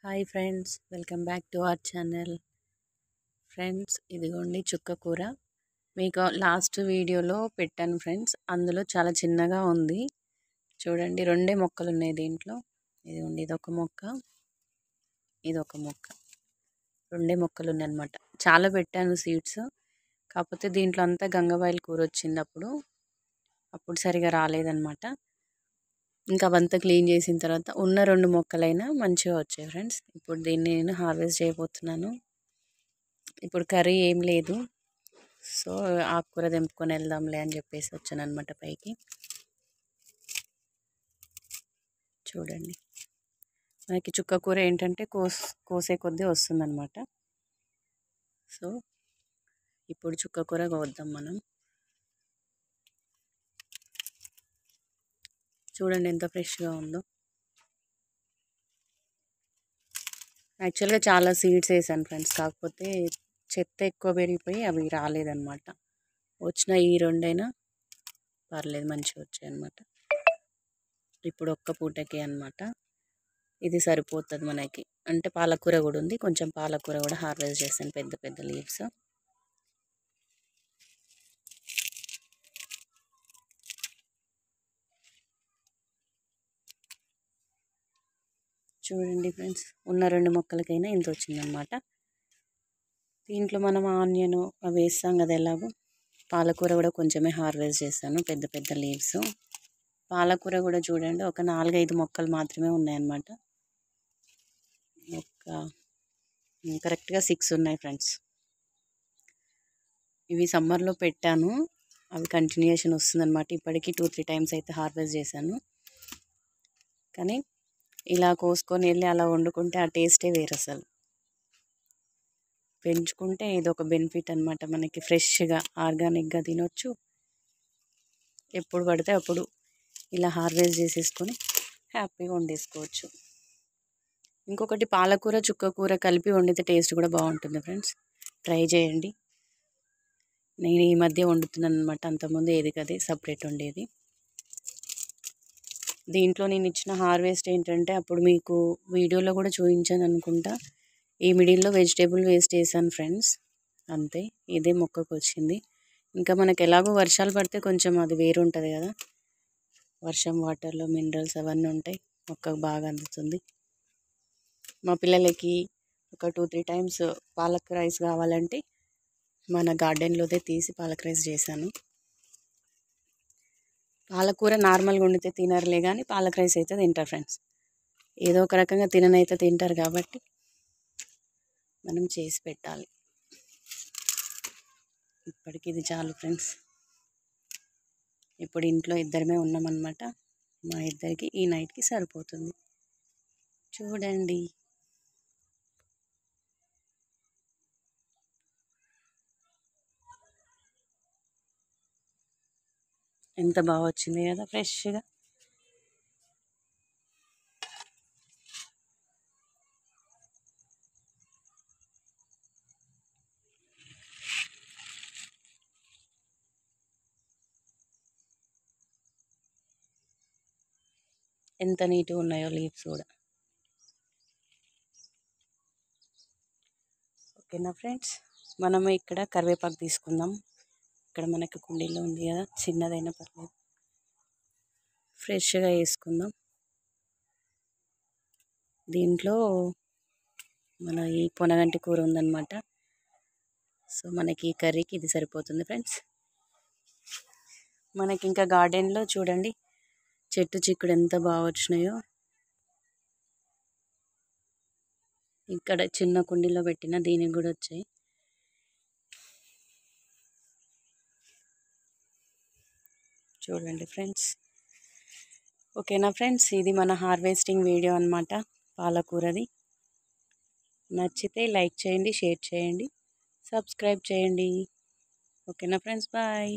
Hi friends, welcome back to our channel. Friends, ఇదిగోండి చుక్క కూర. మీకు లాస్ట్ వీడియోలో పెట్టాను ఫ్రెండ్స్. అందులో చాలా చిన్నగా ఉంది. చూడండి, రెండే మొక్కలు ఉన్నాయి దీంట్లో. ఇదిగోండి, ఇదొక మొక్క, ఇదొక మొక్క. రెండే మొక్కలు ఉన్నాయి అనమాట. చాలా పెట్టాను సీడ్స్. కాకపోతే దీంట్లో అంతా గంగవాయిల్ కూర వచ్చింది అప్పుడు సరిగా రాలేదన్నమాట. ఇంకా అవంతా క్లీన్ చేసిన తర్వాత ఉన్న రెండు మొక్కలైనా మంచిగా వచ్చాయి ఫ్రెండ్స్. ఇప్పుడు దీన్ని నేను హార్వెస్ట్ చేయబోతున్నాను. ఇప్పుడు కర్రీ ఏం లేదు, సో ఆకుకూర తెంపుకొని వెళ్దాంలే అని చెప్పేసి వచ్చాను అనమాట పైకి. చూడండి, మనకి చుక్క కూర ఏంటంటే కోసే కొద్దీ వస్తుందన్నమాట. సో ఇప్పుడు చుక్క కూర కోద్దాం మనం. చూడండి ఎంత ఫ్రెష్గా ఉందో. యాక్చువల్గా చాలా సీడ్స్ వేసాను ఫ్రెండ్స్, కాకపోతే చెత్త ఎక్కువ పెరిగిపోయి అవి రాలేదన్నమాట. వచ్చిన ఈ రెండైనా పర్లేదు, మంచిగా వచ్చాయి అన్నమాట. ఇప్పుడు ఒక్క పూటకి అన్నమాట ఇది సరిపోతుంది మనకి. అంటే పాలకూర కూడా ఉంది, కొంచెం పాలకూర కూడా హార్వెస్ట్ చేశాను, పెద్ద పెద్ద లీవ్స్. చూడండి ఫ్రెండ్స్, ఉన్న రెండు మొక్కలకైనా ఇంత వచ్చిందనమాట. దీంట్లో మనం ఆనియన్ అవి వేస్తాం కదా, ఎలాగో పాలకూర కూడా కొంచెమే హార్వెస్ట్ చేశాను, పెద్ద పెద్ద లీవ్స్. పాలకూర కూడా చూడండి, ఒక 4-5 మొక్కలు మాత్రమే ఉన్నాయన్నమాట. కరెక్ట్గా 6 ఉన్నాయి ఫ్రెండ్స్. ఇవి సమ్మర్లో పెట్టాను, అవి కంటిన్యూషన్ వస్తుందన్నమాట. ఇప్పటికీ 2-3 టైమ్స్ అయితే హార్వెస్ట్ చేశాను. కానీ ఇలా కోసుకొని వెళ్ళి అలా వండుకుంటే ఆ టేస్టే వేరు అసలు. పెంచుకుంటే ఇది ఒక బెనిఫిట్ అనమాట మనకి. ఫ్రెష్గా ఆర్గానిక్గా తినొచ్చు. ఎప్పుడు పడితే అప్పుడు ఇలా హార్వెస్ట్ చేసేసుకొని హ్యాపీగా వండేసుకోవచ్చు. ఇంకొకటి, పాలకూర చుక్క కూర కలిపి వండితే టేస్ట్ కూడా బాగుంటుంది ఫ్రెండ్స్. ట్రై చేయండి. నేను ఈ మధ్య వండుతున్నాను అనమాట, అంతకుముందు ఏది కదే సపరేట్ ఉండేది. దీంట్లో నేను ఇచ్చిన హార్వెస్ట్ ఏంటంటే, అప్పుడు మీకు వీడియోలో కూడా చూపించాను అనుకుంటా, ఈ మిడిల్లో వెజిటేబుల్ వేస్ట్ వేసాను ఫ్రెండ్స్, అంతే. ఇదే మొక్కకు వచ్చింది. ఇంకా మనకు ఎలాగో వర్షాలు పడితే కొంచెం అది వేరు ఉంటుంది కదా, వర్షం వాటర్లో మినరల్స్ అవన్నీ ఉంటాయి, మొక్కకు బాగా అందుతుంది. మా పిల్లలకి ఒక 2-3 టైమ్స్ పాలక్ రైస్ కావాలంటే మన గార్డెన్లోదే తీసి పాలక్ రైస్ చేశాను. పాలకూర నార్మల్గా వండితే తినరులే, కానీ పాలక్ రైస్ అయితే తింటారు ఫ్రెండ్స్. ఏదో ఒక రకంగా తిననైతే తింటారు కాబట్టి మనం చేసి పెట్టాలి. ఇప్పటికి ఇది చాలు ఫ్రెండ్స్. ఇప్పుడు ఇంట్లో ఇద్దరమే ఉన్నామన్నమాట, మా ఇద్దరికి ఈ నైట్కి సరిపోతుంది. చూడండి, ఎంత బాగా వచ్చింది కదా ఫ్రెష్గా. ఎంత నీట్గా ఉన్నాయో లీవ్స్ కూడా. ఓకేనా ఫ్రెండ్స్, మనం ఇక్కడ కరివేపాకు తీసుకుందాం. ఇక్కడ మనకి కుండీలో ఉంది కదా, చిన్నదైనా పర్లేదు, ఫ్రెష్గా వేసుకుందాం. దీంట్లో మన ఈ పొనగంటి కూర ఉందన్నమాట. సో మనకి ఈ కర్రీకి ఇది సరిపోతుంది ఫ్రెండ్స్. మనకి ఇంకా గార్డెన్లో చూడండి, చెట్టు చిక్కుడు ఎంత బాగా వచ్చినాయో. ఇక్కడ చిన్న కుండీలో పెట్టిన దీనికి కూడా వచ్చాయి. చూడండి ఫ్రెండ్స్. ఓకేనా ఫ్రెండ్స్, ఇది మన హార్వెస్టింగ్ వీడియో అన్నమాట, పాలకూరది. నచ్చితే లైక్ చేయండి, షేర్ చేయండి, సబ్స్క్రైబ్ చేయండి. ఓకేనా ఫ్రెండ్స్, బాయ్.